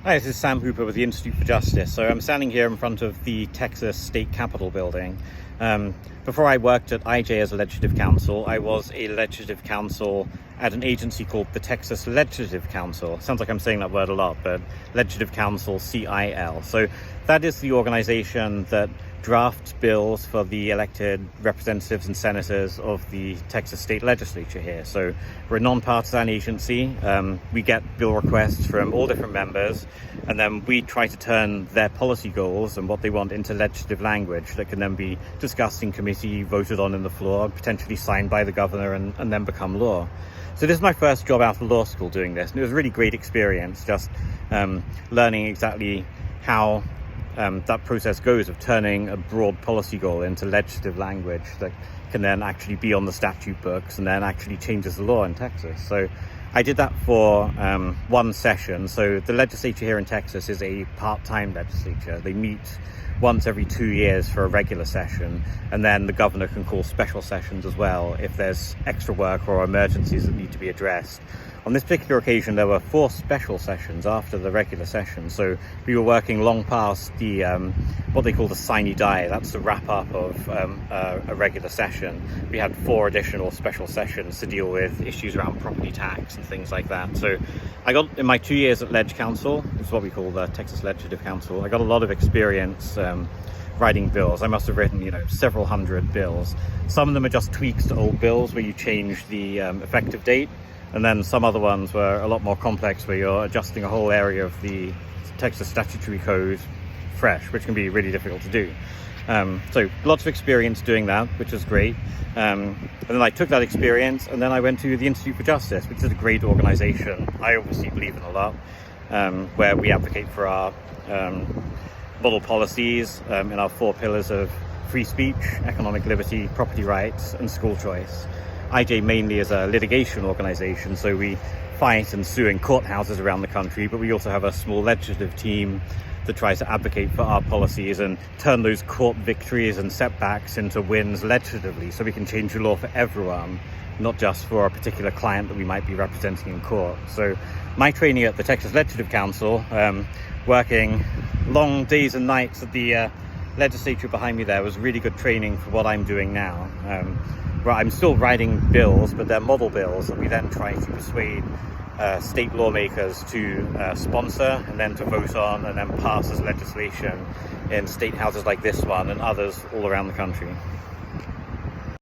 Hi, this is Sam Hooper with the Institute for Justice. So I'm standing here in front of the Texas State Capitol building. Before I worked at IJ as a legislative counsel, I was a legislative counsel at an agency called the Texas Legislative Council. Sounds like I'm saying that word a lot, but Legislative Council, CIL. So that is the organization that drafts bills for the elected representatives and senators of the Texas state legislature here. So we're a non-partisan agency. We get bill requests from all different members, and then we try to turn their policy goals and what they want into legislative language that can then be discussed in committee, voted on in the floor, potentially signed by the governor, and then become law. So this is my first job out of law school doing this, and it was a really great experience, just learning exactly how that process goes of turning a broad policy goal into legislative language that can then actually be on the statute books and then actually changes the law in Texas. So I did that for one session. So the legislature here in Texas is a part-time legislature. They meet once every 2 years for a regular session, and then the governor can call special sessions as well if there's extra work or emergencies that need to be addressed. On this particular occasion, there were 4 special sessions after the regular session. So we were working long past the what they call the sine die. That's the wrap up of a regular session. We had 4 additional special sessions to deal with issues around property tax and things like that. So I got, in my 2 years at Leg Council, it's what we call the Texas Legislative Council, I got a lot of experience writing bills. I must have written, several hundred bills. Some of them are just tweaks to old bills where you change the effective date. And then some other ones were a lot more complex where you're adjusting a whole area of the Texas statutory code fresh, which can be really difficult to do. So lots of experience doing that, which was great. And then I took that experience and then I went to the Institute for Justice, which is a great organization. I obviously believe in a lot, where we advocate for our model policies in our 4 pillars of free speech, economic liberty, property rights, and school choice. IJ mainly is a litigation organization, so we fight and sue in courthouses around the country, but we also have a small legislative team that tries to advocate for our policies and turn those court victories and setbacks into wins legislatively, so we can change the law for everyone, not just for a particular client that we might be representing in court. So my training at the Texas Legislative Council, working long days and nights at the legislature behind me there, was really good training for what I'm doing now. I'm still writing bills, but they're model bills that we then try to persuade state lawmakers to sponsor and then to vote on and then pass as legislation in state houses like this one and others all around the country.